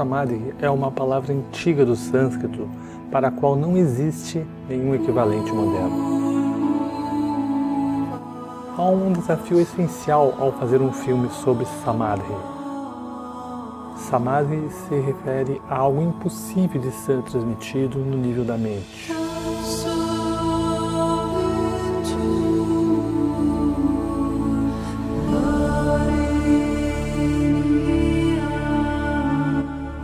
Samadhi é uma palavra antiga do sânscrito para a qual não existe nenhum equivalente moderno. Há um desafio essencial ao fazer um filme sobre Samadhi. Samadhi se refere a algo impossível de ser transmitido no nível da mente.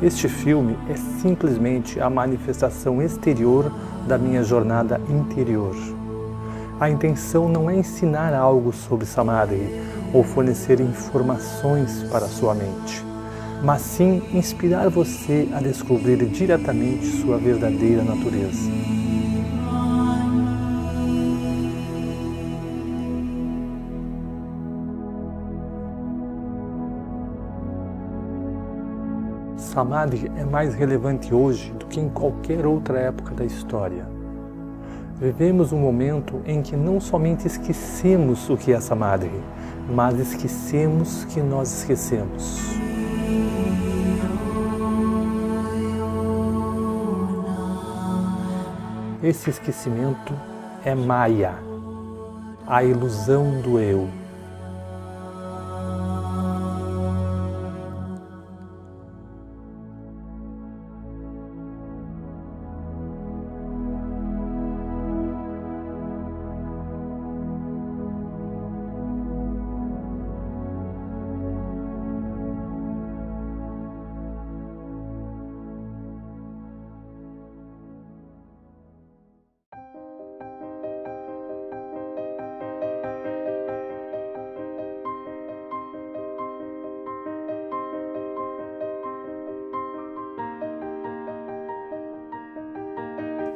Este filme é simplesmente a manifestação exterior da minha jornada interior. A intenção não é ensinar algo sobre Samadhi ou fornecer informações para a sua mente, mas sim inspirar você a descobrir diretamente sua verdadeira natureza. Samadhi é mais relevante hoje do que em qualquer outra época da história. Vivemos um momento em que não somente esquecemos o que é Samadhi, mas esquecemos que nós esquecemos. Esse esquecimento é Maya, a ilusão do eu.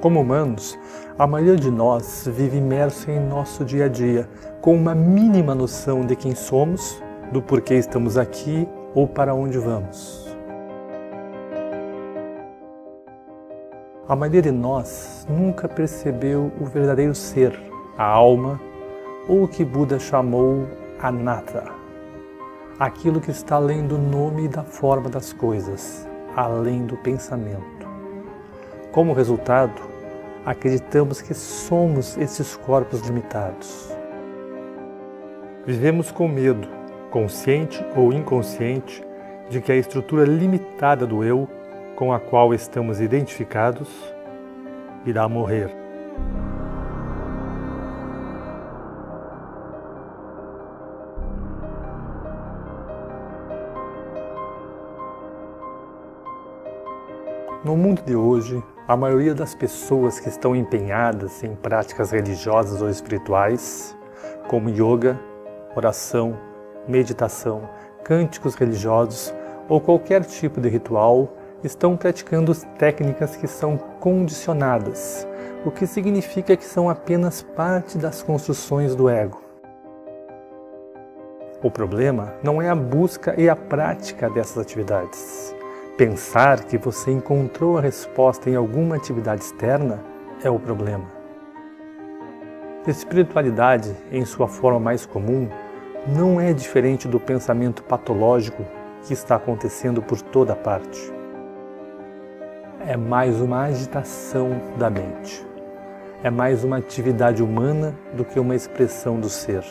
Como humanos, a maioria de nós vive imerso em nosso dia a dia, com uma mínima noção de quem somos, do porquê estamos aqui ou para onde vamos. A maioria de nós nunca percebeu o verdadeiro ser, a alma, ou o que Buda chamou Anatta, aquilo que está além do nome e da forma das coisas, além do pensamento. Como resultado, acreditamos que somos esses corpos limitados. Vivemos com medo, consciente ou inconsciente, de que a estrutura limitada do eu, com a qual estamos identificados, irá morrer. No mundo de hoje, a maioria das pessoas que estão empenhadas em práticas religiosas ou espirituais, como yoga, oração, meditação, cânticos religiosos ou qualquer tipo de ritual, estão praticando técnicas que são condicionadas, o que significa que são apenas parte das construções do ego. O problema não é a busca e a prática dessas atividades. Pensar que você encontrou a resposta em alguma atividade externa é o problema. Espiritualidade, em sua forma mais comum, não é diferente do pensamento patológico que está acontecendo por toda parte. É mais uma agitação da mente. É mais uma atividade humana do que uma expressão do ser.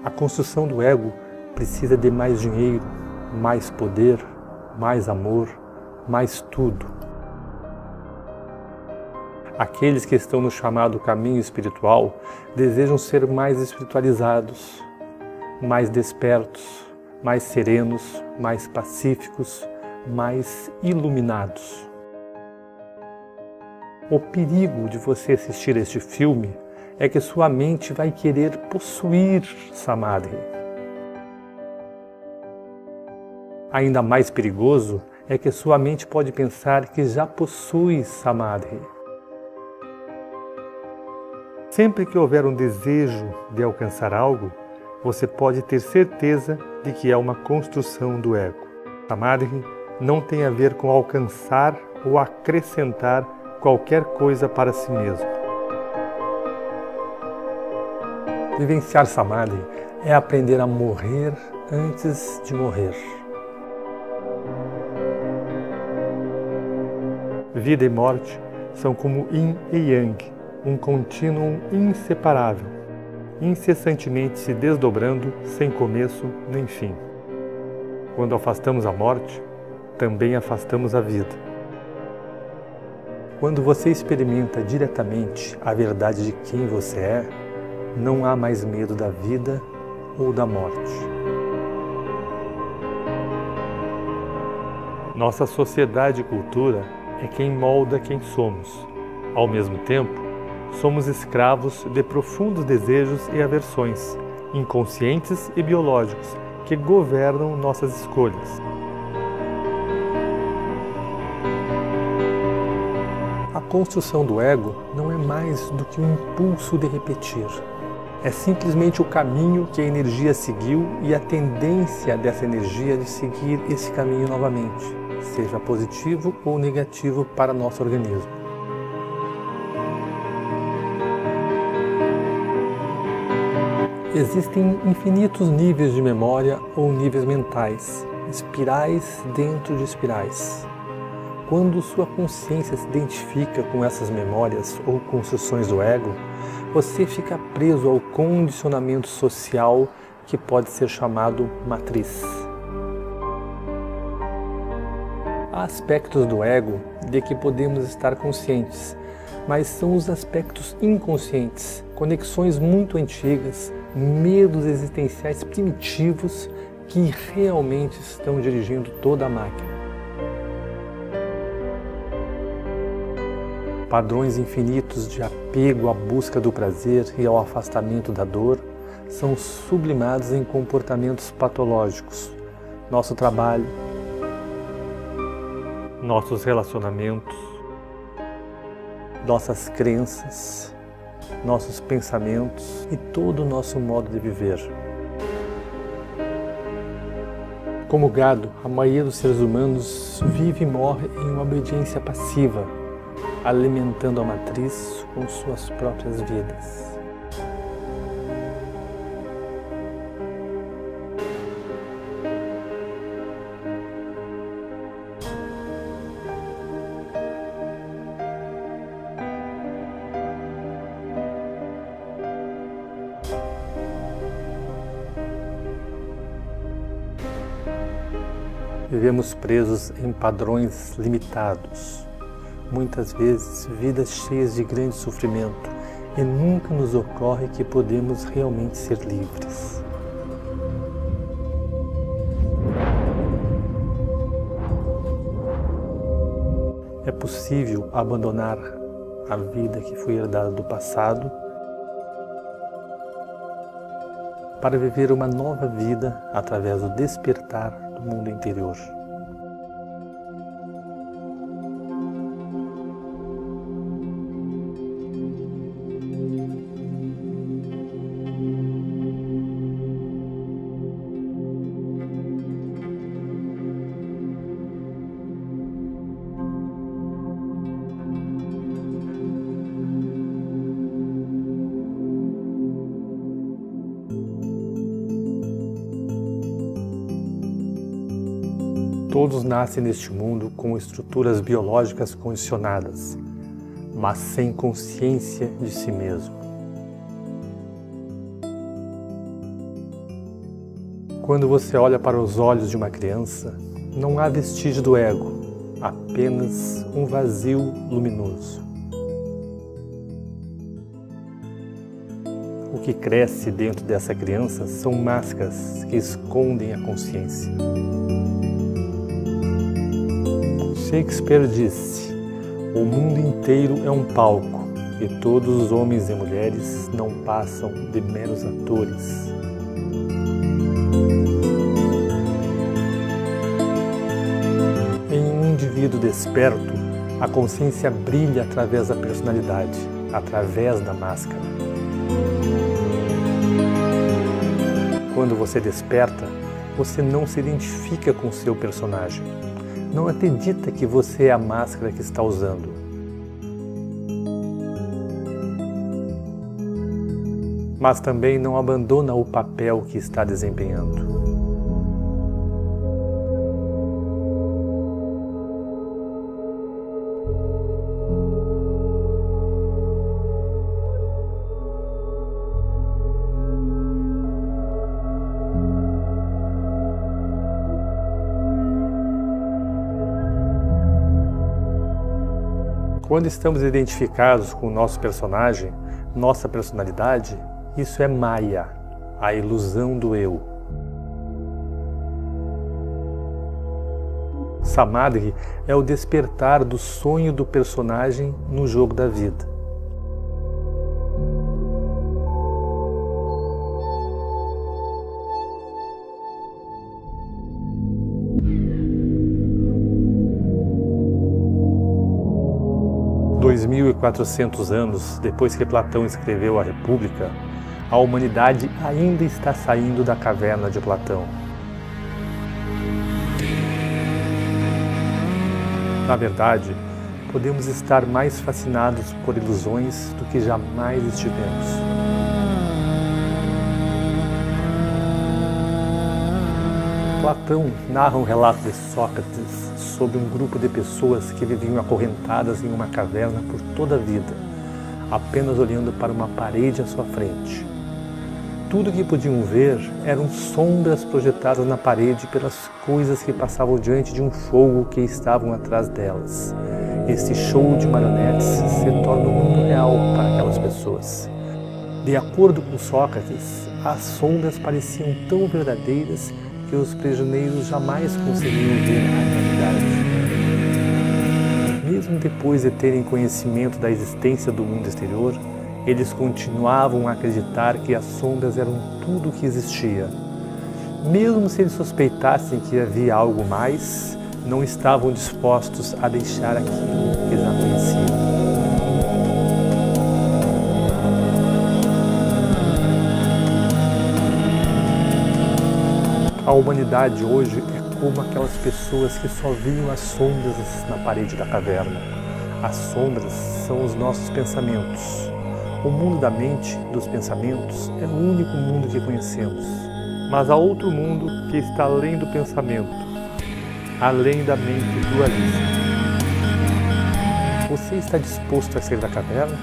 A construção do ego precisa de mais dinheiro, mais poder, mais amor, mais tudo. Aqueles que estão no chamado caminho espiritual desejam ser mais espiritualizados, mais despertos, mais serenos, mais pacíficos, mais iluminados. O perigo de você assistir este filme é que sua mente vai querer possuir Samadhi. Ainda mais perigoso é que sua mente pode pensar que já possui Samadhi. Sempre que houver um desejo de alcançar algo, você pode ter certeza de que é uma construção do ego. Samadhi não tem a ver com alcançar ou acrescentar qualquer coisa para si mesmo. Vivenciar Samadhi é aprender a morrer antes de morrer. Vida e morte são como yin e yang, um contínuo inseparável, incessantemente se desdobrando, sem começo nem fim. Quando afastamos a morte, também afastamos a vida. Quando você experimenta diretamente a verdade de quem você é, não há mais medo da vida ou da morte. Nossa sociedade e cultura é quem molda quem somos. Ao mesmo tempo, somos escravos de profundos desejos e aversões, inconscientes e biológicos, que governam nossas escolhas. A construção do ego não é mais do que um impulso de repetir. É simplesmente o caminho que a energia seguiu e a tendência dessa energia de seguir esse caminho novamente, seja positivo ou negativo para nosso organismo. Existem infinitos níveis de memória ou níveis mentais, espirais dentro de espirais. Quando sua consciência se identifica com essas memórias ou construções do ego, você fica preso ao condicionamento social que pode ser chamado matriz. Há aspectos do ego de que podemos estar conscientes, mas são os aspectos inconscientes, conexões muito antigas, medos existenciais primitivos que realmente estão dirigindo toda a máquina. Padrões infinitos de apego à busca do prazer e ao afastamento da dor são sublimados em comportamentos patológicos. Nosso trabalho, nossos relacionamentos, nossas crenças, nossos pensamentos e todo o nosso modo de viver. Como gado, a maioria dos seres humanos vive e morre em uma obediência passiva, alimentando a matriz com suas próprias vidas. Vivemos presos em padrões limitados, muitas vezes vidas cheias de grande sofrimento, e nunca nos ocorre que podemos realmente ser livres. É possível abandonar a vida que foi herdada do passado para viver uma nova vida através do despertar do mundo interior. Todos nascem neste mundo com estruturas biológicas condicionadas, mas sem consciência de si mesmo. Quando você olha para os olhos de uma criança, não há vestígio do ego, apenas um vazio luminoso. O que cresce dentro dessa criança são máscaras que escondem a consciência. Shakespeare disse: "O mundo inteiro é um palco, e todos os homens e mulheres não passam de meros atores." Em um indivíduo desperto, a consciência brilha através da personalidade, através da máscara. Quando você desperta, você não se identifica com seu personagem. Não acredita que você é a máscara que está usando. Mas também não abandona o papel que está desempenhando. Quando estamos identificados com o nosso personagem, nossa personalidade, isso é Maya, a ilusão do eu. Samadhi é o despertar do sonho do personagem no jogo da vida. Dois 2.400 anos depois que Platão escreveu a República, a humanidade ainda está saindo da caverna de Platão. Na verdade, podemos estar mais fascinados por ilusões do que jamais estivemos. Platão narra um relato de Sócrates sobre um grupo de pessoas que viviam acorrentadas em uma caverna por toda a vida, apenas olhando para uma parede à sua frente. Tudo o que podiam ver eram sombras projetadas na parede pelas coisas que passavam diante de um fogo que estavam atrás delas. Este show de marionetes se torna o mundo real para aquelas pessoas. De acordo com Sócrates, as sombras pareciam tão verdadeiras que os prisioneiros jamais conseguiam ver a realidade. Mesmo depois de terem conhecimento da existência do mundo exterior, eles continuavam a acreditar que as sombras eram tudo o que existia. Mesmo se eles suspeitassem que havia algo mais, não estavam dispostos a deixar aquilo que já conheciam. A humanidade hoje é como aquelas pessoas que só viam as sombras na parede da caverna. As sombras são os nossos pensamentos. O mundo da mente, dos pensamentos, é o único mundo que conhecemos. Mas há outro mundo que está além do pensamento, além da mente dualista. Você está disposto a sair da caverna?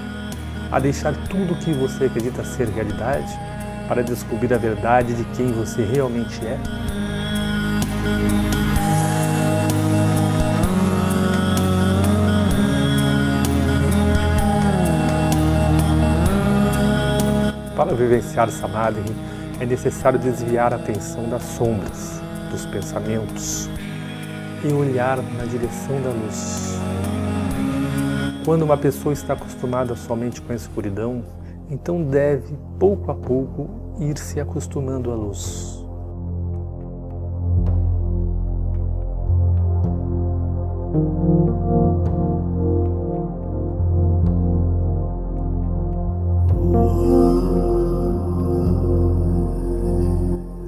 A deixar tudo o que você acredita ser realidade para descobrir a verdade de quem você realmente é? Para vivenciar Samadhi, é necessário desviar a atenção das sombras, dos pensamentos e olhar na direção da luz. Quando uma pessoa está acostumada somente com a escuridão, então deve, pouco a pouco, ir se acostumando à luz.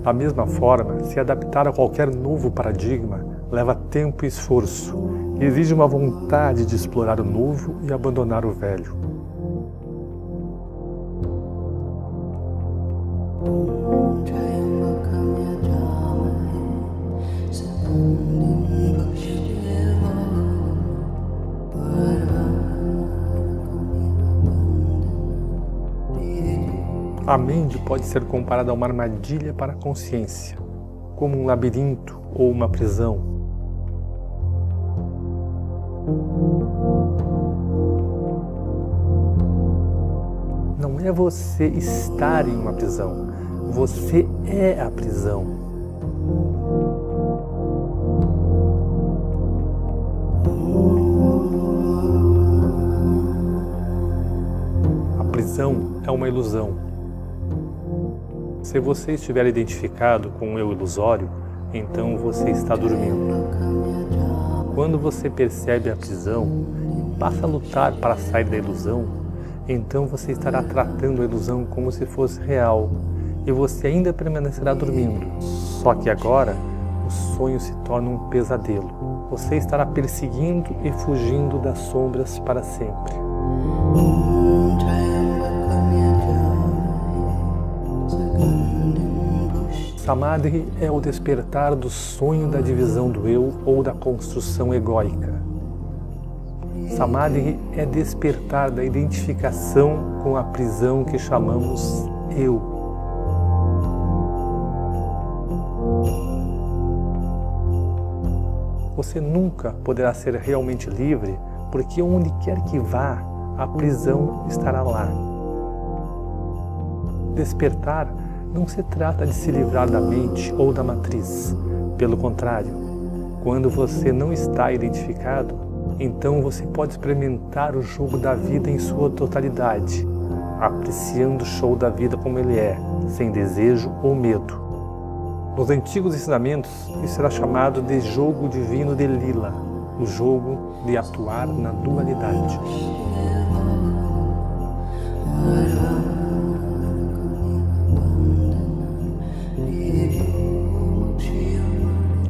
Da mesma forma, se adaptar a qualquer novo paradigma leva tempo e esforço, e exige uma vontade de explorar o novo e abandonar o velho. A mente pode ser comparada a uma armadilha para a consciência, como um labirinto ou uma prisão. Não é você estar em uma prisão, você é a prisão. A prisão é uma ilusão. Se você estiver identificado com o eu ilusório, então você está dormindo. Quando você percebe a prisão e passa a lutar para sair da ilusão, então você estará tratando a ilusão como se fosse real e você ainda permanecerá dormindo. Só que agora, o sonho se torna um pesadelo. Você estará perseguindo e fugindo das sombras para sempre. Samadhi é o despertar do sonho da divisão do eu ou da construção egóica. Samadhi é despertar da identificação com a prisão que chamamos eu. Você nunca poderá ser realmente livre porque onde quer que vá, a prisão estará lá. Despertar não se trata de se livrar da mente ou da matriz. Pelo contrário, quando você não está identificado, então você pode experimentar o jogo da vida em sua totalidade, apreciando o show da vida como ele é, sem desejo ou medo. Nos antigos ensinamentos, isso era chamado de jogo divino de Lila, o jogo de atuar na dualidade.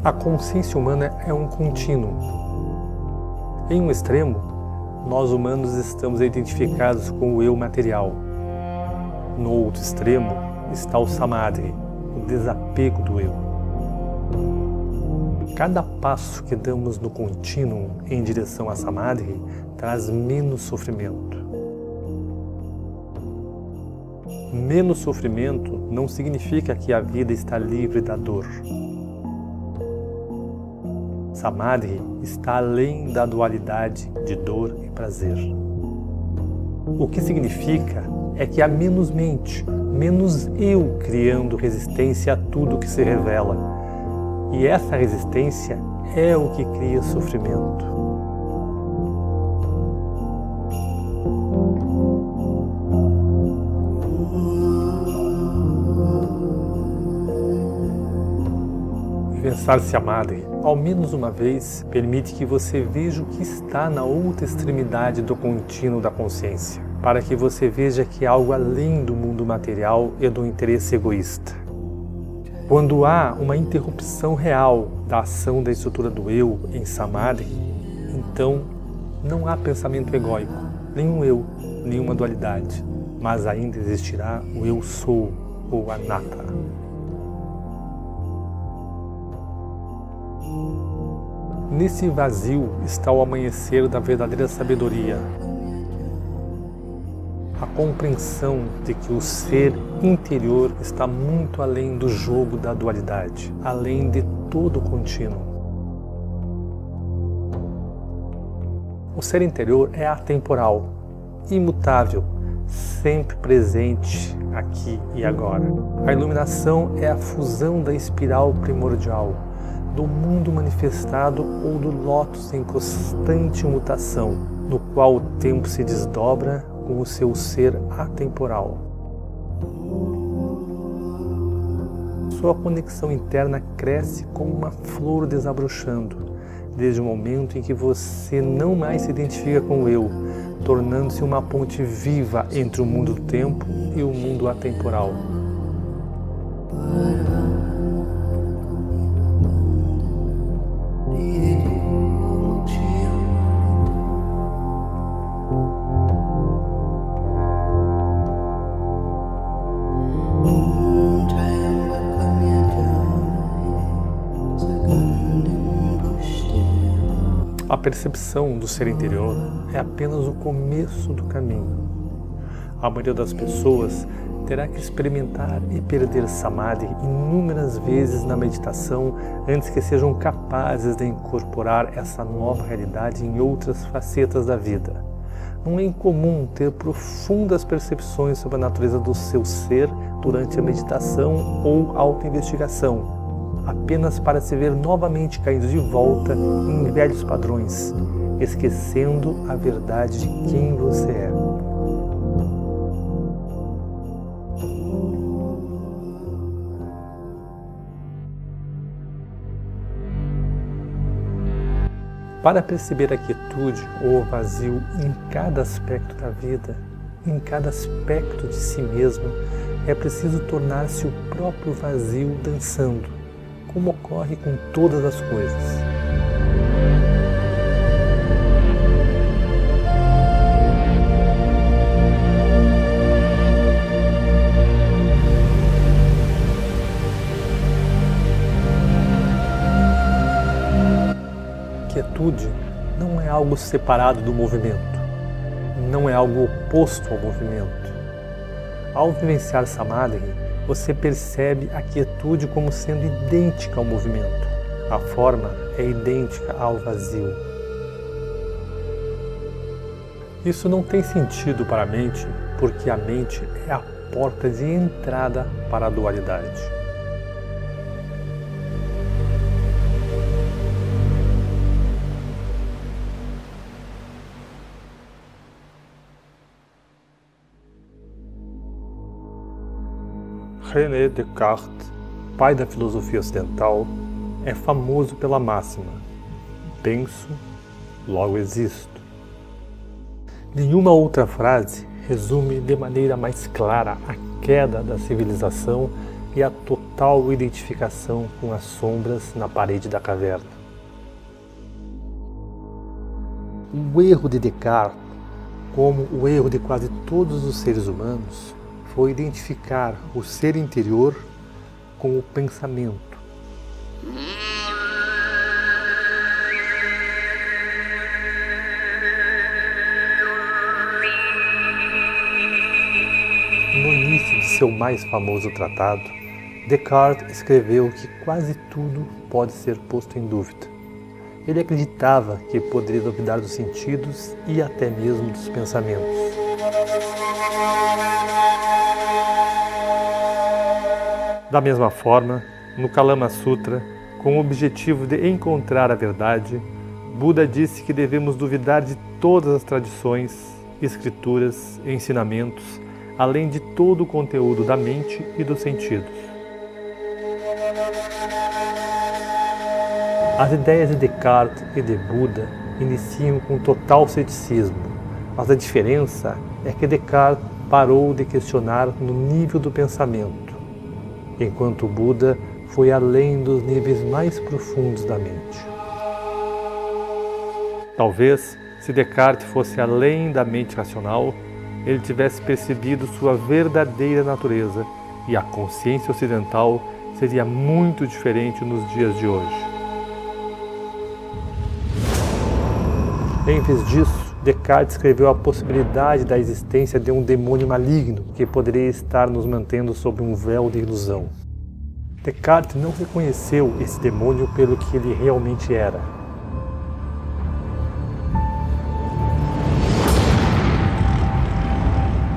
A consciência humana é um contínuo. Em um extremo, nós humanos estamos identificados com o eu material. No outro extremo está o samadhi, o desapego do eu. Cada passo que damos no contínuo em direção a samadhi traz menos sofrimento. Menos sofrimento não significa que a vida está livre da dor. Samadhi está além da dualidade de dor e prazer. O que significa é que há menos mente, menos eu criando resistência a tudo que se revela. E essa resistência é o que cria sofrimento. Pensar samadhi, ao menos uma vez, permite que você veja o que está na outra extremidade do contínuo da consciência, para que você veja que há algo além do mundo material e do interesse egoísta. Quando há uma interrupção real da ação da estrutura do eu em samadhi, então não há pensamento egóico, nenhum eu, nenhuma dualidade, mas ainda existirá o eu sou, ou anatta. Nesse vazio está o amanhecer da verdadeira sabedoria, a compreensão de que o ser interior está muito além do jogo da dualidade, além de todo o contínuo. O ser interior é atemporal, imutável, sempre presente aqui e agora. A iluminação é a fusão da espiral primordial, do mundo manifestado ou do lótus em constante mutação, no qual o tempo se desdobra com o seu ser atemporal. Sua conexão interna cresce como uma flor desabrochando, desde o momento em que você não mais se identifica com o eu, tornando-se uma ponte viva entre o mundo do tempo e o mundo atemporal. A percepção do ser interior é apenas o começo do caminho. A maioria das pessoas terá que experimentar e perder samadhi inúmeras vezes na meditação antes que sejam capazes de incorporar essa nova realidade em outras facetas da vida. Não é incomum ter profundas percepções sobre a natureza do seu ser durante a meditação ou autoinvestigação, apenas para se ver novamente caído de volta em velhos padrões, esquecendo a verdade de quem você é. Para perceber a quietude ou o vazio em cada aspecto da vida, em cada aspecto de si mesmo, é preciso tornar-se o próprio vazio dançando, como ocorre com todas as coisas. Quietude não é algo separado do movimento, não é algo oposto ao movimento. Ao vivenciar samadhi, você percebe a quietude como sendo idêntica ao movimento. A forma é idêntica ao vazio. Isso não tem sentido para a mente, porque a mente é a porta de entrada para a dualidade. René Descartes, pai da filosofia ocidental, é famoso pela máxima: penso, logo existo. Nenhuma outra frase resume de maneira mais clara a queda da civilização e a total identificação com as sombras na parede da caverna. O erro de Descartes, como o erro de quase todos os seres humanos, foi identificar o ser interior com o pensamento. No início de seu mais famoso tratado, Descartes escreveu que quase tudo pode ser posto em dúvida. Ele acreditava que poderia duvidar dos sentidos e até mesmo dos pensamentos. Da mesma forma, no Kalama Sutra, com o objetivo de encontrar a verdade, Buda disse que devemos duvidar de todas as tradições, escrituras e ensinamentos, além de todo o conteúdo da mente e dos sentidos. As ideias de Descartes e de Buda iniciam com total ceticismo, mas a diferença é que Descartes parou de questionar no nível do pensamento, enquanto Buda foi além dos níveis mais profundos da mente. Talvez, se Descartes fosse além da mente racional, ele tivesse percebido sua verdadeira natureza e a consciência ocidental seria muito diferente nos dias de hoje. Em vez disso, Descartes escreveu a possibilidade da existência de um demônio maligno que poderia estar nos mantendo sob um véu de ilusão. Descartes não reconheceu esse demônio pelo que ele realmente era.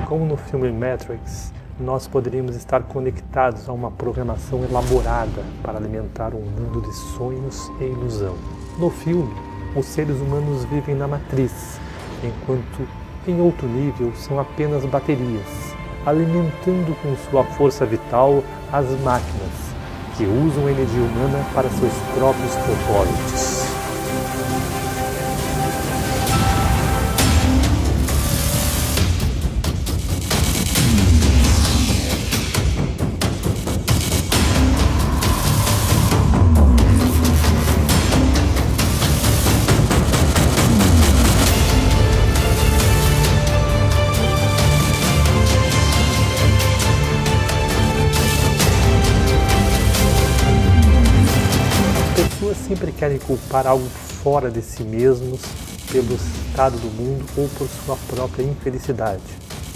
Como no filme Matrix, nós poderíamos estar conectados a uma programação elaborada para alimentar um mundo de sonhos e ilusão. No filme, os seres humanos vivem na matriz, enquanto em outro nível são apenas baterias, alimentando com sua força vital as máquinas, que usam a energia humana para seus próprios propósitos. Sempre querem culpar algo fora de si mesmos pelo estado do mundo ou por sua própria infelicidade.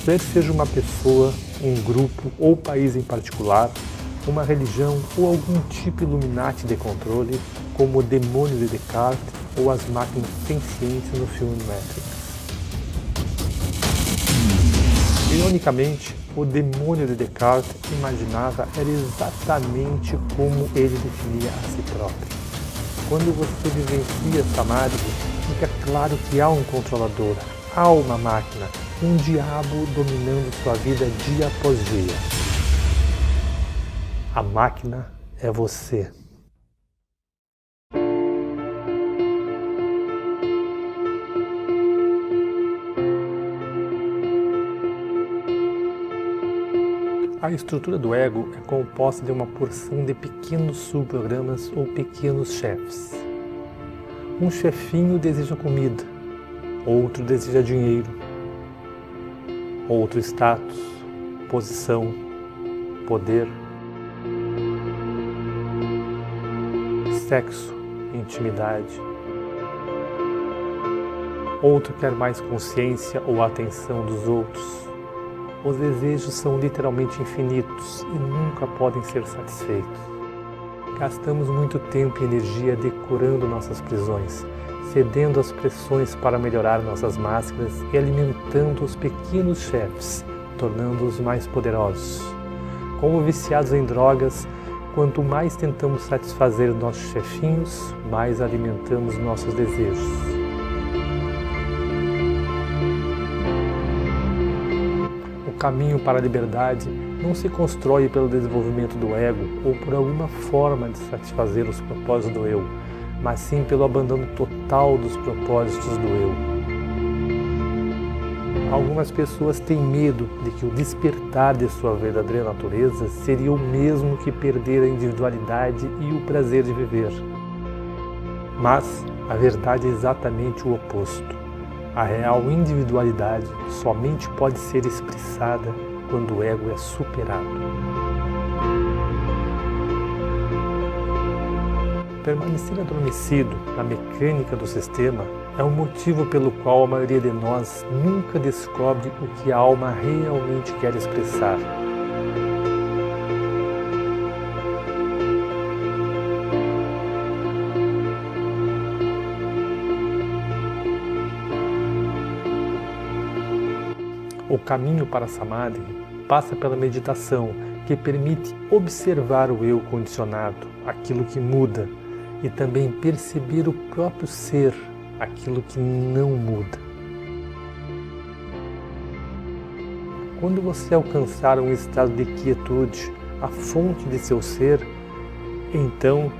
Quer seja uma pessoa, um grupo ou país em particular, uma religião ou algum tipo Illuminati de controle, como o demônio de Descartes ou as máquinas sencientes no filme Matrix. Ironicamente, o demônio de Descartes imaginava era exatamente como ele definia a si próprio. Quando você vivencia essa análise, fica claro que há um controlador, há uma máquina, um diabo dominando sua vida dia após dia. A máquina é você. A estrutura do ego é composta de uma porção de pequenos subprogramas ou pequenos chefes. Um chefinho deseja comida, outro deseja dinheiro, outro status, posição, poder, sexo, intimidade. Outro quer mais consciência ou atenção dos outros. Os desejos são literalmente infinitos e nunca podem ser satisfeitos. Gastamos muito tempo e energia decorando nossas prisões, cedendo às pressões para melhorar nossas máscaras e alimentando os pequenos chefes, tornando-os mais poderosos. Como viciados em drogas, quanto mais tentamos satisfazer nossos chefinhos, mais alimentamos nossos desejos. O caminho para a liberdade não se constrói pelo desenvolvimento do ego ou por alguma forma de satisfazer os propósitos do eu, mas sim pelo abandono total dos propósitos do eu. Algumas pessoas têm medo de que o despertar de sua verdadeira natureza seria o mesmo que perder a individualidade e o prazer de viver. Mas a verdade é exatamente o oposto. A real individualidade somente pode ser expressada quando o ego é superado. Permanecer adormecido na mecânica do sistema é um motivo pelo qual a maioria de nós nunca descobre o que a alma realmente quer expressar. O caminho para a Samadhi passa pela meditação, que permite observar o eu condicionado, aquilo que muda, e também perceber o próprio ser, aquilo que não muda. Quando você alcançar um estado de quietude, a fonte de seu ser, então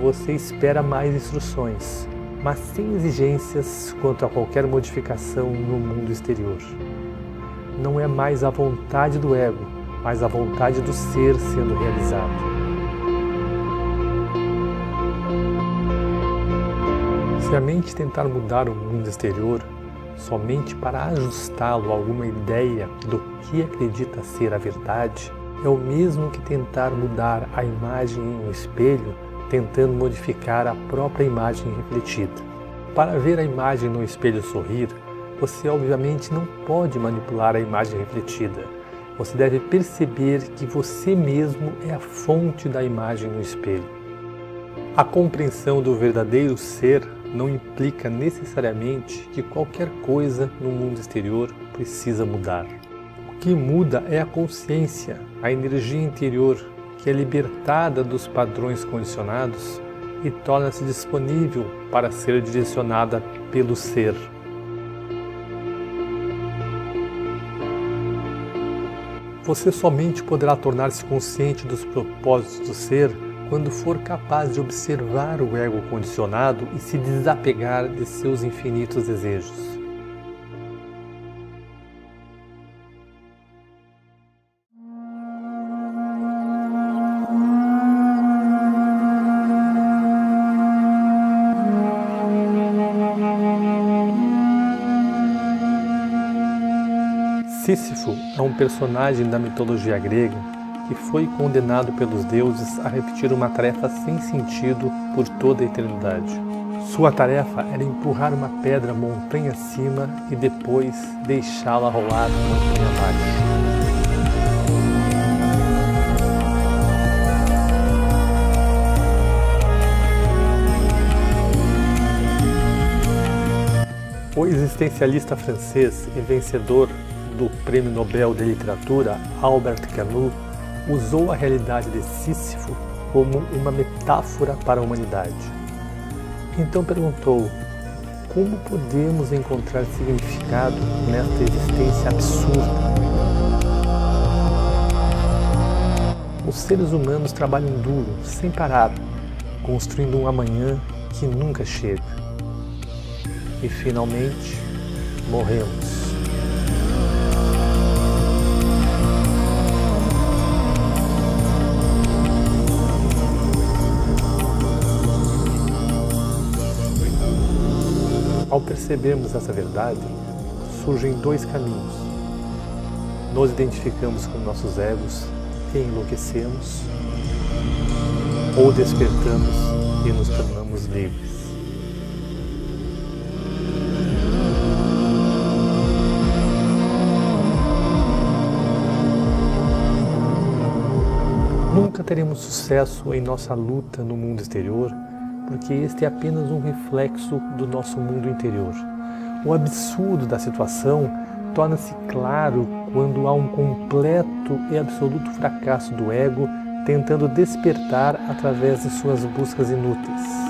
você espera mais instruções, mas sem exigências quanto a qualquer modificação no mundo exterior. Não é mais a vontade do ego, mas a vontade do ser sendo realizado. Se a mente tentar mudar o mundo exterior somente para ajustá-lo a alguma ideia do que acredita ser a verdade, é o mesmo que tentar mudar a imagem em um espelho, tentando modificar a própria imagem refletida. Para ver a imagem no espelho sorrir, você obviamente não pode manipular a imagem refletida. Você deve perceber que você mesmo é a fonte da imagem no espelho. A compreensão do verdadeiro ser não implica necessariamente que qualquer coisa no mundo exterior precisa mudar. O que muda é a consciência, a energia interior, que é libertada dos padrões condicionados e torna-se disponível para ser direcionada pelo ser. Você somente poderá tornar-se consciente dos propósitos do ser quando for capaz de observar o ego condicionado e se desapegar de seus infinitos desejos. Sísifo é um personagem da mitologia grega que foi condenado pelos deuses a repetir uma tarefa sem sentido por toda a eternidade. Sua tarefa era empurrar uma pedra montanha acima e depois deixá-la rolar montanha abaixo. O existencialista francês e vencedor do Prêmio Nobel de Literatura, Albert Camus, usou a realidade de Sísifo como uma metáfora para a humanidade. Então perguntou: como podemos encontrar significado nesta existência absurda? Os seres humanos trabalham duro, sem parar, construindo um amanhã que nunca chega. E finalmente, morremos. Ao percebermos essa verdade, surgem dois caminhos. Nos identificamos com nossos egos e enlouquecemos, ou despertamos e nos tornamos livres. Nunca teremos sucesso em nossa luta no mundo exterior porque este é apenas um reflexo do nosso mundo interior. O absurdo da situação torna-se claro quando há um completo e absoluto fracasso do ego tentando despertar através de suas buscas inúteis.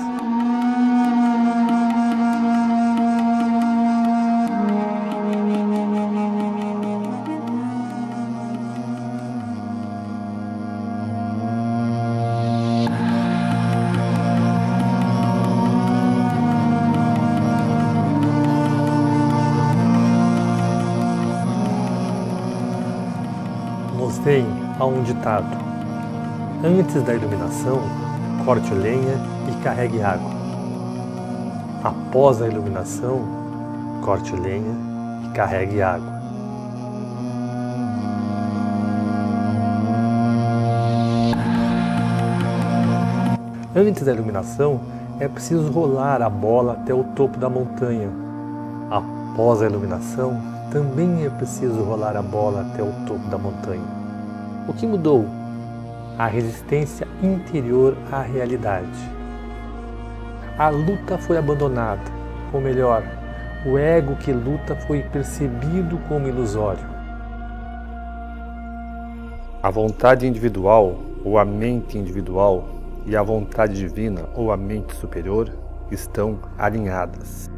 Nos vem a um ditado: antes da iluminação, corte lenha e carregue água. Após a iluminação, corte lenha e carregue água. Antes da iluminação, é preciso rolar a bola até o topo da montanha. Após a iluminação, também é preciso rolar a bola até o topo da montanha. O que mudou? A resistência interior à realidade. A luta foi abandonada, ou melhor, o ego que luta foi percebido como ilusório. A vontade individual, ou a mente individual, e a vontade divina, ou a mente superior, estão alinhadas.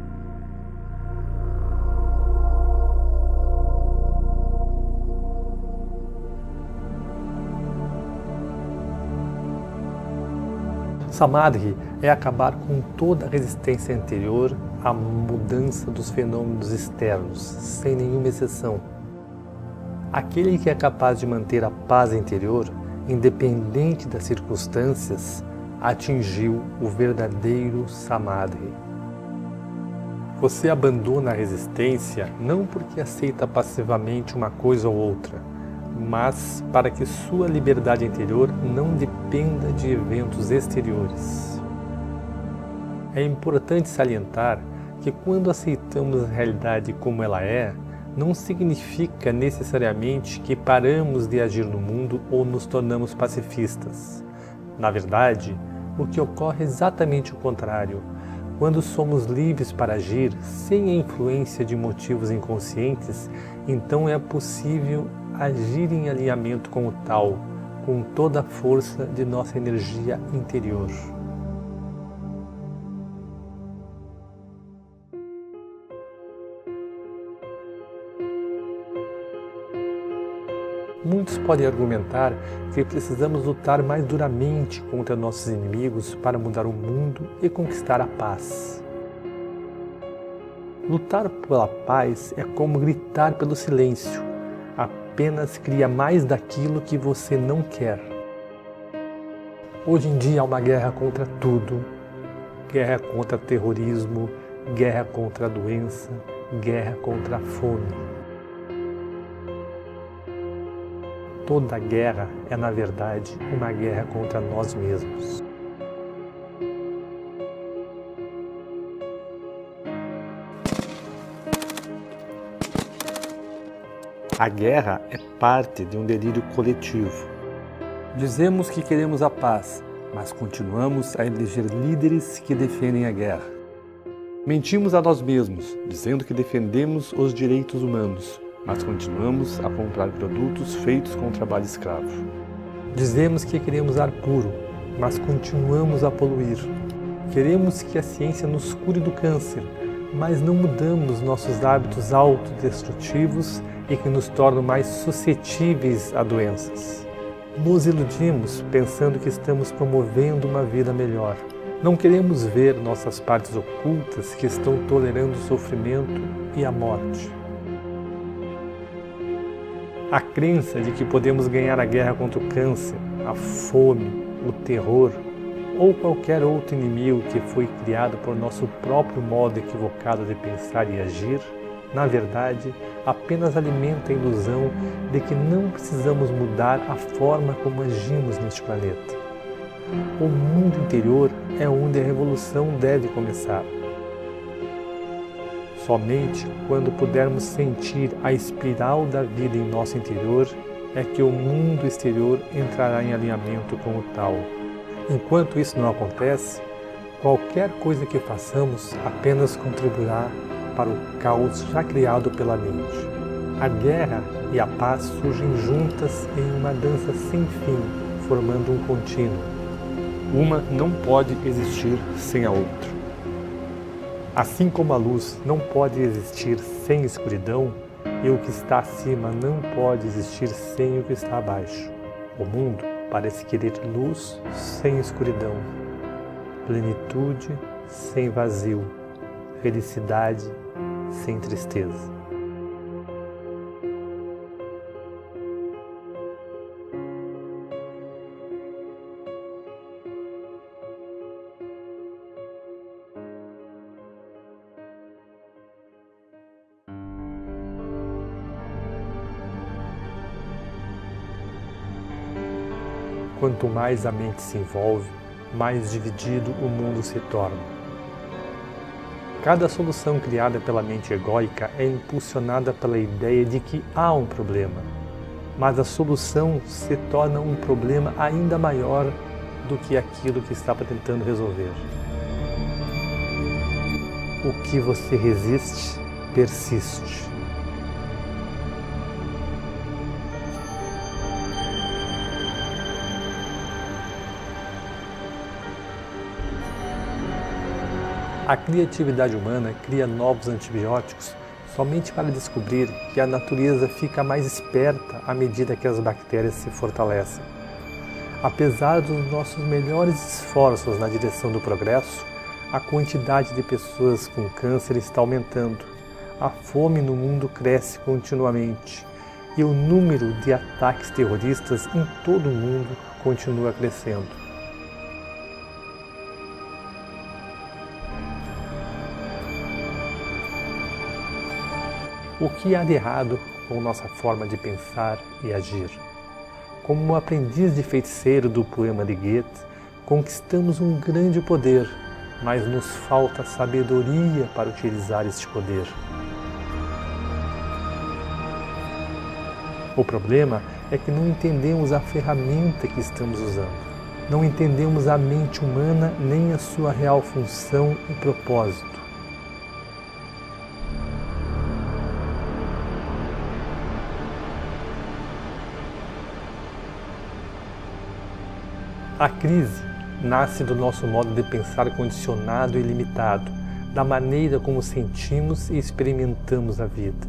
Samadhi é acabar com toda a resistência interior à mudança dos fenômenos externos, sem nenhuma exceção. Aquele que é capaz de manter a paz interior, independente das circunstâncias, atingiu o verdadeiro Samadhi. Você abandona a resistência não porque aceita passivamente uma coisa ou outra, mas para que sua liberdade interior não dependa de eventos exteriores. É importante salientar que quando aceitamos a realidade como ela é, não significa necessariamente que paramos de agir no mundo ou nos tornamos pacifistas. Na verdade, o que ocorre é exatamente o contrário. Quando somos livres para agir sem a influência de motivos inconscientes, então é possível agir em alinhamento com o Tao, com toda a força de nossa energia interior. Muitos podem argumentar que precisamos lutar mais duramente contra nossos inimigos para mudar o mundo e conquistar a paz. Lutar pela paz é como gritar pelo silêncio. Apenas cria mais daquilo que você não quer. Hoje em dia há uma guerra contra tudo. Guerra contra terrorismo, guerra contra a doença, guerra contra a fome. Toda guerra é, na verdade, uma guerra contra nós mesmos. A guerra é parte de um delírio coletivo. Dizemos que queremos a paz, mas continuamos a eleger líderes que defendem a guerra. Mentimos a nós mesmos, dizendo que defendemos os direitos humanos, mas continuamos a comprar produtos feitos com trabalho escravo. Dizemos que queremos ar puro, mas continuamos a poluir. Queremos que a ciência nos cure do câncer, mas não mudamos nossos hábitos autodestrutivos e que nos tornam mais suscetíveis a doenças. Nos iludimos pensando que estamos promovendo uma vida melhor. Não queremos ver nossas partes ocultas que estão tolerando o sofrimento e a morte. A crença de que podemos ganhar a guerra contra o câncer, a fome, o terror ou qualquer outro inimigo que foi criado por nosso próprio modo equivocado de pensar e agir, na verdade, apenas alimenta a ilusão de que não precisamos mudar a forma como agimos neste planeta. O mundo interior é onde a revolução deve começar. Somente quando pudermos sentir a espiral da vida em nosso interior é que o mundo exterior entrará em alinhamento com o Tao. Enquanto isso não acontece, Qualquer coisa que façamos apenas contribuirá para o caos já criado pela mente. A guerra e a paz surgem juntas em uma dança sem fim, formando um contínuo. Uma não pode existir sem a outra. Assim como a luz não pode existir sem escuridão, e o que está acima não pode existir sem o que está abaixo. O mundo parece querer luz sem escuridão, plenitude sem vazio, felicidade sem tristeza. Quanto mais a mente se envolve, mais dividido o mundo se torna. Cada solução criada pela mente egóica é impulsionada pela ideia de que há um problema, mas a solução se torna um problema ainda maior do que aquilo que estava tentando resolver. O que você resiste, persiste. A criatividade humana cria novos antibióticos somente para descobrir que a natureza fica mais esperta à medida que as bactérias se fortalecem. Apesar dos nossos melhores esforços na direção do progresso, a quantidade de pessoas com câncer está aumentando, a fome no mundo cresce continuamente e o número de ataques terroristas em todo o mundo continua crescendo. O que há de errado com nossa forma de pensar e agir? Como um aprendiz de feiticeiro do poema de Goethe, conquistamos um grande poder, mas nos falta sabedoria para utilizar este poder. O problema é que não entendemos a ferramenta que estamos usando. Não entendemos a mente humana nem a sua real função e propósito. A crise nasce do nosso modo de pensar condicionado e limitado, da maneira como sentimos e experimentamos a vida.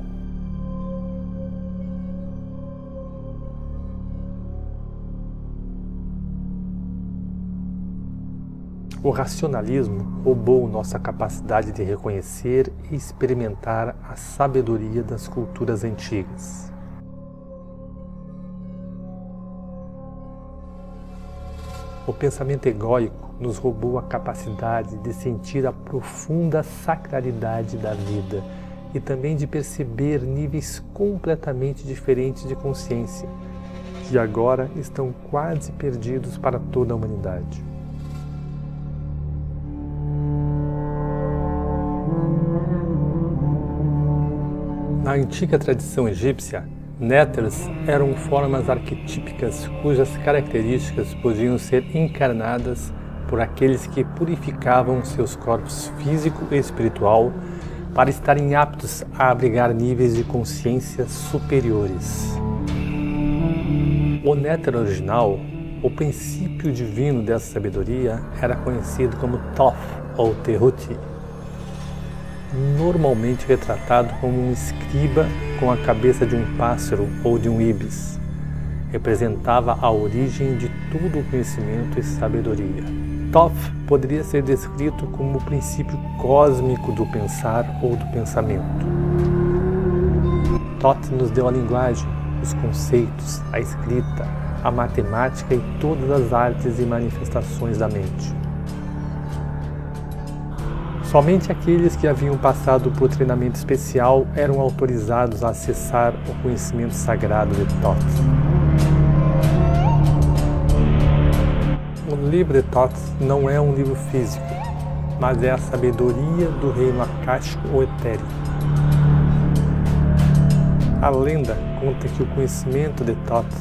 O racionalismo roubou nossa capacidade de reconhecer e experimentar a sabedoria das culturas antigas. O pensamento egóico nos roubou a capacidade de sentir a profunda sacralidade da vida e também de perceber níveis completamente diferentes de consciência, que agora estão quase perdidos para toda a humanidade. Na antiga tradição egípcia, néters eram formas arquetípicas cujas características podiam ser encarnadas por aqueles que purificavam seus corpos físico e espiritual para estarem aptos a abrigar níveis de consciência superiores. O néter original, o princípio divino dessa sabedoria, era conhecido como Thoth ou Tehuti, normalmente retratado como um escriba com a cabeça de um pássaro ou de um ibis. Representava a origem de todo o conhecimento e sabedoria. Thoth poderia ser descrito como o princípio cósmico do pensar ou do pensamento. Thoth nos deu a linguagem, os conceitos, a escrita, a matemática e todas as artes e manifestações da mente. Somente aqueles que haviam passado por treinamento especial eram autorizados a acessar o conhecimento sagrado de Thoth. O livro de Thoth não é um livro físico, mas é a sabedoria do reino akáshico ou etérico. A lenda conta que o conhecimento de Thoth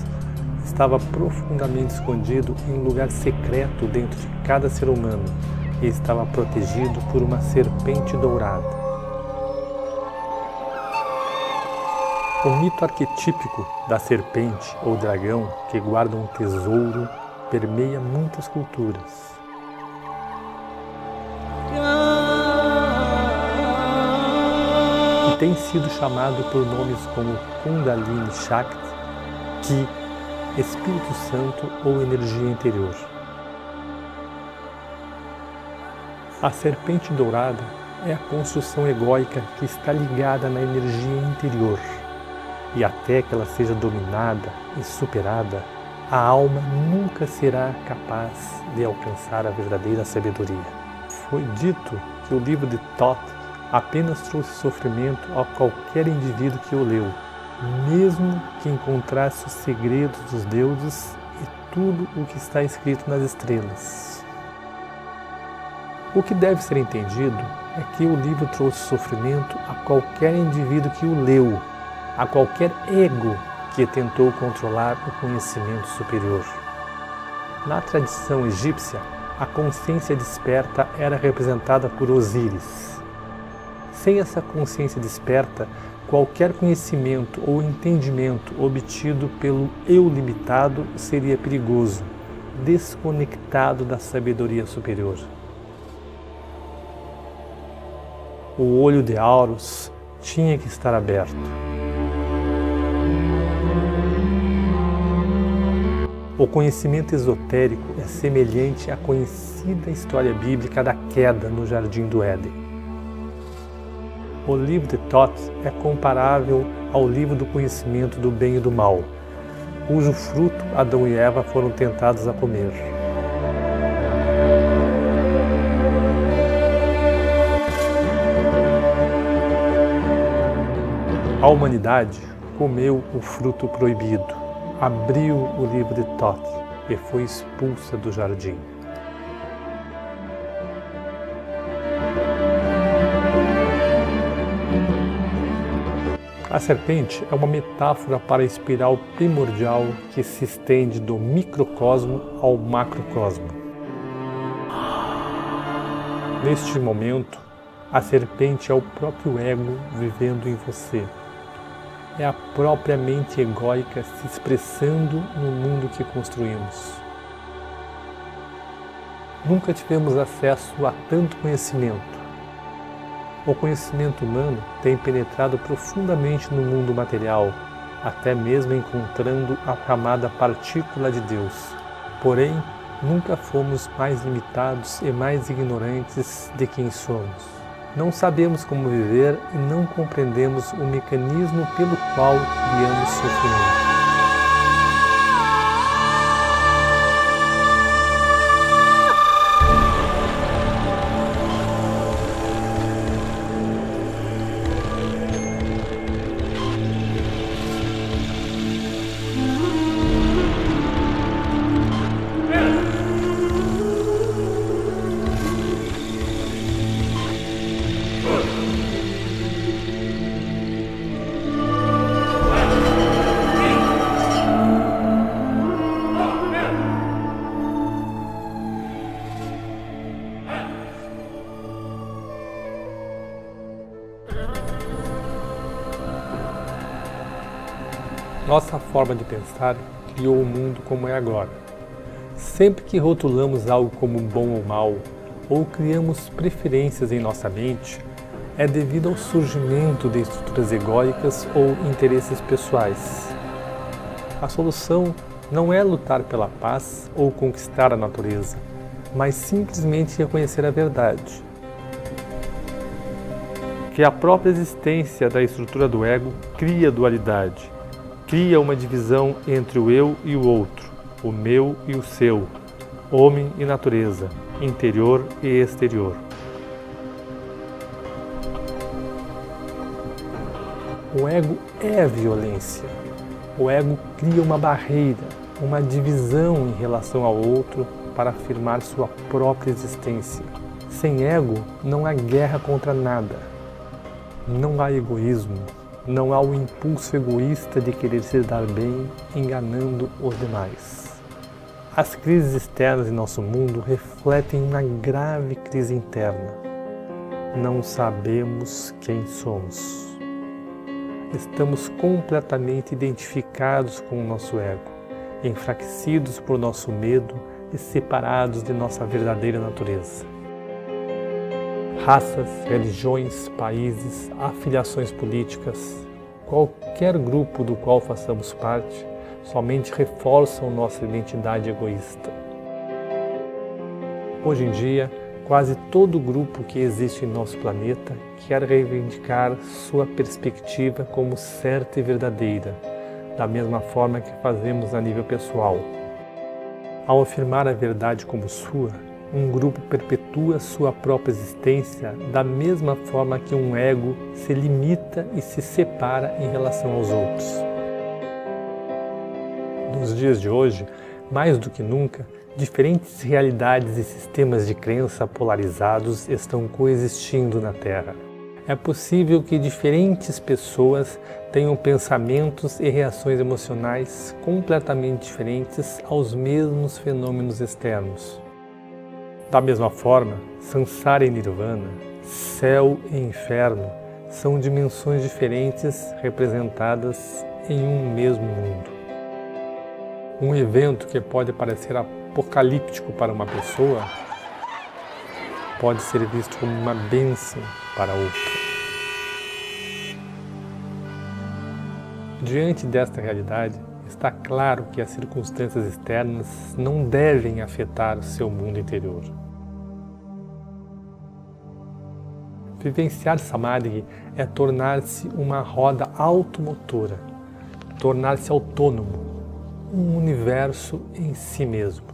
estava profundamente escondido em um lugar secreto dentro de cada ser humano, e estava protegido por uma serpente dourada. O mito arquetípico da serpente ou dragão que guarda um tesouro permeia muitas culturas. E tem sido chamado por nomes como Kundalini Shakti, Ki, Espírito Santo ou energia interior. A serpente dourada é a construção egóica que está ligada na energia interior. E até que ela seja dominada e superada, a alma nunca será capaz de alcançar a verdadeira sabedoria. Foi dito que o livro de Thoth apenas trouxe sofrimento a qualquer indivíduo que o leu, mesmo que encontrasse os segredos dos deuses e tudo o que está escrito nas estrelas. O que deve ser entendido é que o livro trouxe sofrimento a qualquer indivíduo que o leu, a qualquer ego que tentou controlar o conhecimento superior. Na tradição egípcia, a consciência desperta era representada por Osíris. Sem essa consciência desperta, qualquer conhecimento ou entendimento obtido pelo eu limitado seria perigoso, desconectado da sabedoria superior. O olho de Horus tinha que estar aberto. O conhecimento esotérico é semelhante à conhecida história bíblica da queda no Jardim do Éden. O livro de Thoth é comparável ao livro do conhecimento do bem e do mal, cujo fruto Adão e Eva foram tentados a comer. A humanidade comeu o fruto proibido, abriu o livro de Thoth e foi expulsa do jardim. A serpente é uma metáfora para a espiral primordial que se estende do microcosmo ao macrocosmo. Neste momento, a serpente é o próprio ego vivendo em você. É a própria mente egóica se expressando no mundo que construímos. Nunca tivemos acesso a tanto conhecimento. O conhecimento humano tem penetrado profundamente no mundo material, até mesmo encontrando a chamada partícula de Deus. Porém, nunca fomos mais limitados e mais ignorantes de quem somos. Não sabemos como viver e não compreendemos o mecanismo pelo qual criamos sofrimento. Nossa forma de pensar criou o mundo como é agora. Sempre que rotulamos algo como bom ou mal, ou criamos preferências em nossa mente, é devido ao surgimento de estruturas egóicas ou interesses pessoais. A solução não é lutar pela paz ou conquistar a natureza, mas simplesmente reconhecer a verdade. Que a própria existência da estrutura do ego cria dualidade, cria uma divisão entre o eu e o outro, o meu e o seu, homem e natureza, interior e exterior. O ego é a violência. O ego cria uma barreira, uma divisão em relação ao outro para afirmar sua própria existência. Sem ego, não há guerra contra nada. Não há egoísmo. Não há o impulso egoísta de querer se dar bem, enganando os demais. As crises externas em nosso mundo refletem uma grave crise interna. Não sabemos quem somos. Estamos completamente identificados com o nosso ego, enfraquecidos por nosso medo e separados de nossa verdadeira natureza. Raças, religiões, países, afiliações políticas, qualquer grupo do qual façamos parte, somente reforçam nossa identidade egoísta. Hoje em dia, quase todo grupo que existe em nosso planeta quer reivindicar sua perspectiva como certa e verdadeira, da mesma forma que fazemos a nível pessoal. Ao afirmar a verdade como sua, um grupo perpetua sua própria existência da mesma forma que um ego se limita e se separa em relação aos outros. Nos dias de hoje, mais do que nunca, diferentes realidades e sistemas de crença polarizados estão coexistindo na Terra. É possível que diferentes pessoas tenham pensamentos e reações emocionais completamente diferentes aos mesmos fenômenos externos. Da mesma forma, Samsara e Nirvana, céu e inferno, são dimensões diferentes representadas em um mesmo mundo. Um evento que pode parecer apocalíptico para uma pessoa pode ser visto como uma bênção para outra. Diante desta realidade, está claro que as circunstâncias externas não devem afetar o seu mundo interior. Vivenciar Samadhi é tornar-se uma roda automotora, tornar-se autônomo, um universo em si mesmo.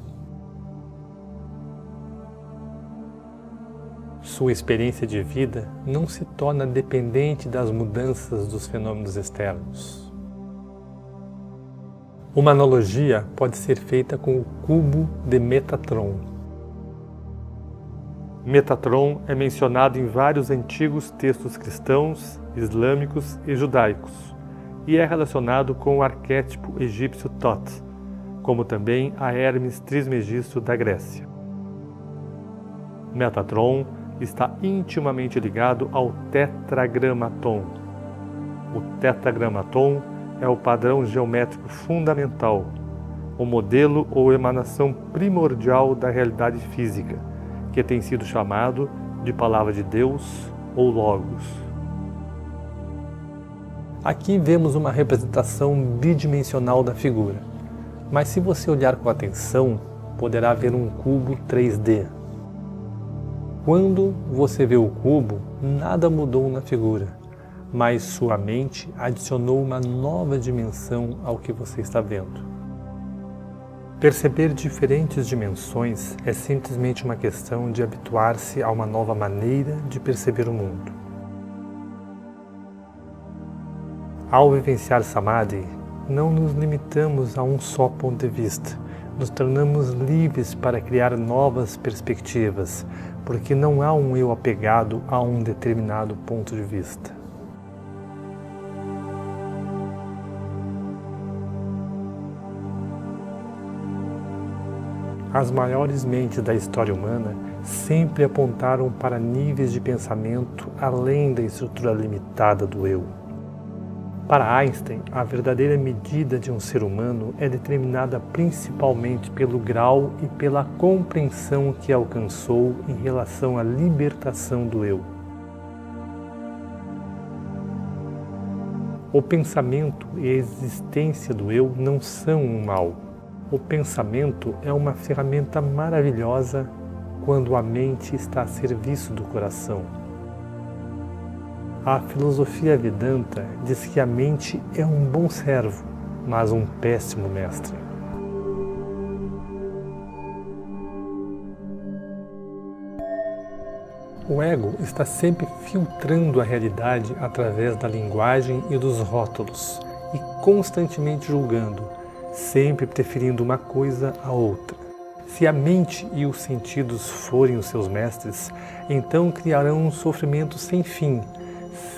Sua experiência de vida não se torna dependente das mudanças dos fenômenos externos. Uma analogia pode ser feita com o cubo de Metatron. Metatron é mencionado em vários antigos textos cristãos, islâmicos e judaicos, e é relacionado com o arquétipo egípcio Thoth, como também a Hermes Trismegisto da Grécia. Metatron está intimamente ligado ao tetragramaton. O tetragramaton é o padrão geométrico fundamental, o modelo ou emanação primordial da realidade física, que tem sido chamado de Palavra de Deus ou Logos. Aqui vemos uma representação bidimensional da figura, mas se você olhar com atenção, poderá ver um cubo 3D. Quando você vê o cubo, nada mudou na figura, mas sua mente adicionou uma nova dimensão ao que você está vendo. Perceber diferentes dimensões é simplesmente uma questão de habituar-se a uma nova maneira de perceber o mundo. Ao vivenciar Samadhi, não nos limitamos a um só ponto de vista, nos tornamos livres para criar novas perspectivas, porque não há um eu apegado a um determinado ponto de vista. As maiores mentes da história humana sempre apontaram para níveis de pensamento além da estrutura limitada do eu. Para Einstein, a verdadeira medida de um ser humano é determinada principalmente pelo grau e pela compreensão que alcançou em relação à libertação do eu. O pensamento e a existência do eu não são um mal. O pensamento é uma ferramenta maravilhosa quando a mente está a serviço do coração. A filosofia Vedanta diz que a mente é um bom servo, mas um péssimo mestre. O ego está sempre filtrando a realidade através da linguagem e dos rótulos e constantemente julgando, sempre preferindo uma coisa à outra. Se a mente e os sentidos forem os seus mestres, então criarão um sofrimento sem fim,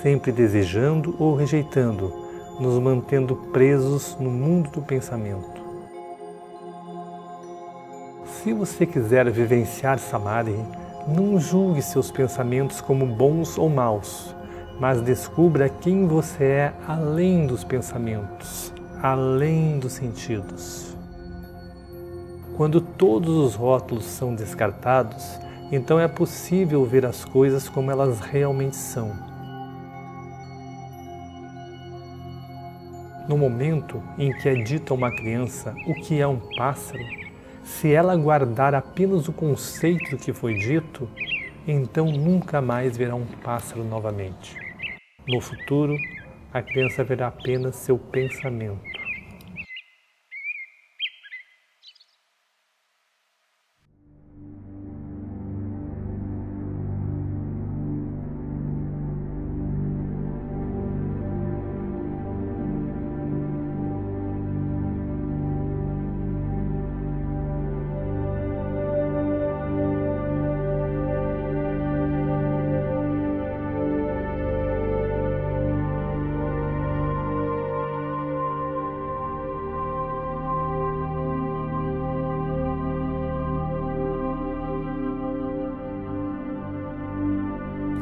sempre desejando ou rejeitando, nos mantendo presos no mundo do pensamento. Se você quiser vivenciar Samadhi, não julgue seus pensamentos como bons ou maus, mas descubra quem você é além dos pensamentos, além dos sentidos. Quando todos os rótulos são descartados, então é possível ver as coisas como elas realmente são. No momento em que é dito a uma criança o que é um pássaro, se ela guardar apenas o conceito do que foi dito, então nunca mais verá um pássaro novamente. No futuro, a criança verá apenas seu pensamento.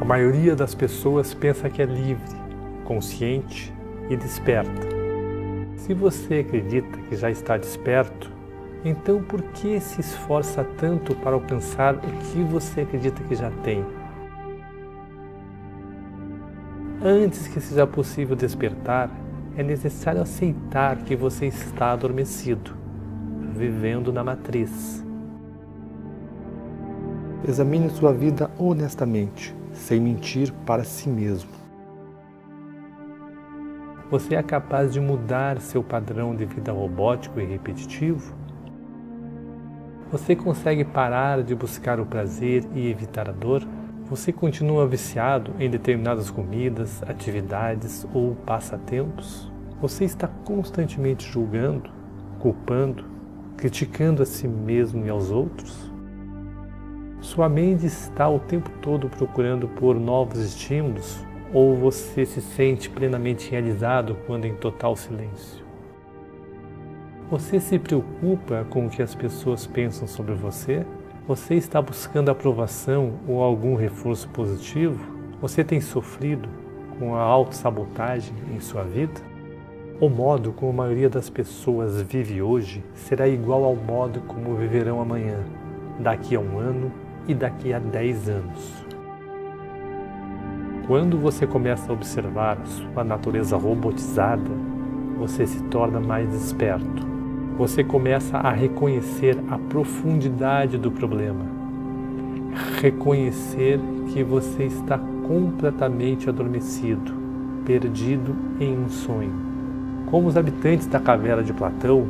A maioria das pessoas pensa que é livre, consciente e desperta. Se você acredita que já está desperto, então por que se esforça tanto para alcançar o que você acredita que já tem? Antes que seja possível despertar, é necessário aceitar que você está adormecido, vivendo na matriz. Examine sua vida honestamente, sem mentir para si mesmo. Você é capaz de mudar seu padrão de vida robótico e repetitivo? Você consegue parar de buscar o prazer e evitar a dor? Você continua viciado em determinadas comidas, atividades ou passatempos? Você está constantemente julgando, culpando, criticando a si mesmo e aos outros? Sua mente está o tempo todo procurando por novos estímulos ou você se sente plenamente realizado quando em total silêncio? Você se preocupa com o que as pessoas pensam sobre você? Você está buscando aprovação ou algum reforço positivo? Você tem sofrido com a autossabotagem em sua vida? O modo como a maioria das pessoas vive hoje será igual ao modo como viverão amanhã, daqui a um ano e daqui a 10 anos. Quando você começa a observar sua natureza robotizada, você se torna mais desperto. Você começa a reconhecer a profundidade do problema. Reconhecer que você está completamente adormecido, perdido em um sonho. Como os habitantes da caverna de Platão,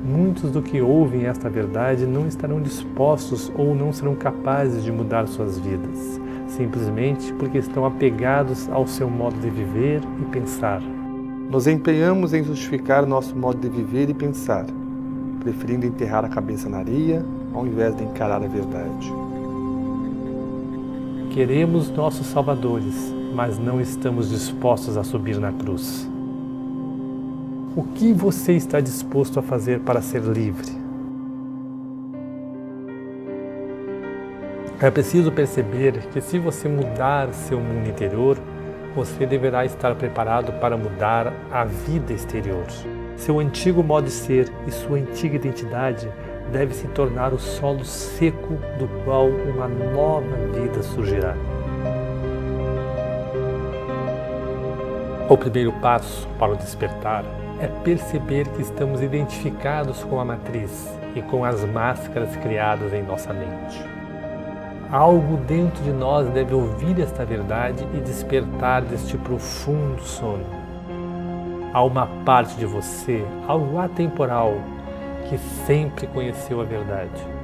muitos do que ouvem esta verdade não estarão dispostos ou não serão capazes de mudar suas vidas, simplesmente porque estão apegados ao seu modo de viver e pensar. Nos empenhamos em justificar nosso modo de viver e pensar, preferindo enterrar a cabeça na areia ao invés de encarar a verdade. Queremos nossos salvadores, mas não estamos dispostos a subir na cruz. O que você está disposto a fazer para ser livre? É preciso perceber que se você mudar seu mundo interior, você deverá estar preparado para mudar a vida exterior. Seu antigo modo de ser e sua antiga identidade deve se tornar o solo seco do qual uma nova vida surgirá. O primeiro passo para o despertar é perceber que estamos identificados com a matriz e com as máscaras criadas em nossa mente. Algo dentro de nós deve ouvir esta verdade e despertar deste profundo sono. Há uma parte de você, algo atemporal, que sempre conheceu a verdade.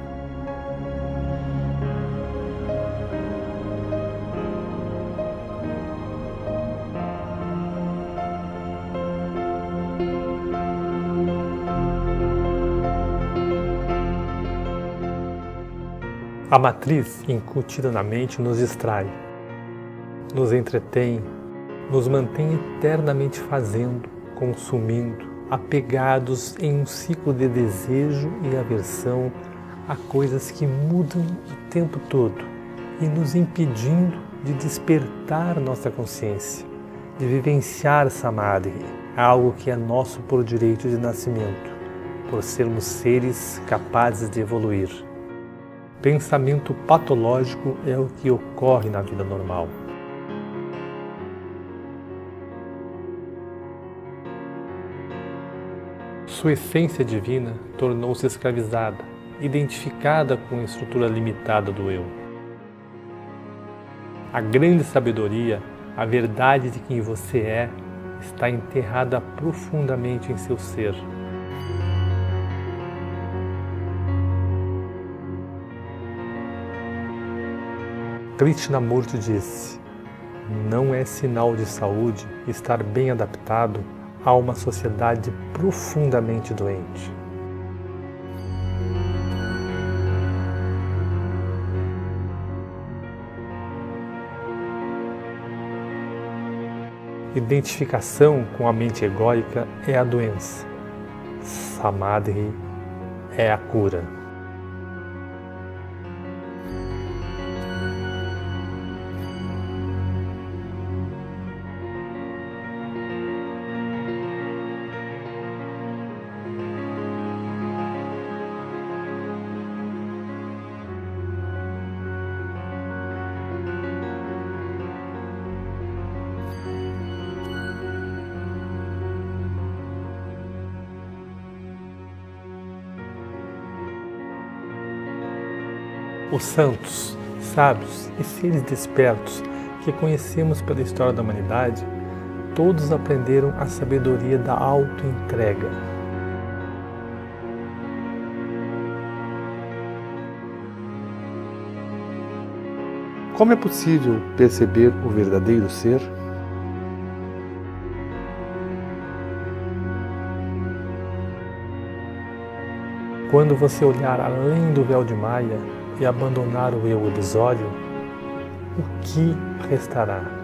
A matriz incutida na mente nos distrai, nos entretém, nos mantém eternamente fazendo, consumindo, apegados em um ciclo de desejo e aversão há coisas que mudam o tempo todo e nos impedindo de despertar nossa consciência, de vivenciar Samadhi, algo que é nosso por direito de nascimento, por sermos seres capazes de evoluir. Pensamento patológico é o que ocorre na vida normal. Sua essência divina tornou-se escravizada, identificada com a estrutura limitada do eu. A grande sabedoria, a verdade de quem você é, está enterrada profundamente em seu ser. Krishnamurti disse: não é sinal de saúde estar bem adaptado a uma sociedade profundamente doente. Identificação com a mente egóica é a doença. Samadhi é a cura. Os santos, sábios e seres despertos que conhecemos pela história da humanidade, todos aprenderam a sabedoria da auto-entrega. Como é possível perceber o verdadeiro ser? Quando você olhar além do véu de Maia e abandonar o eu ilusório, o que restará?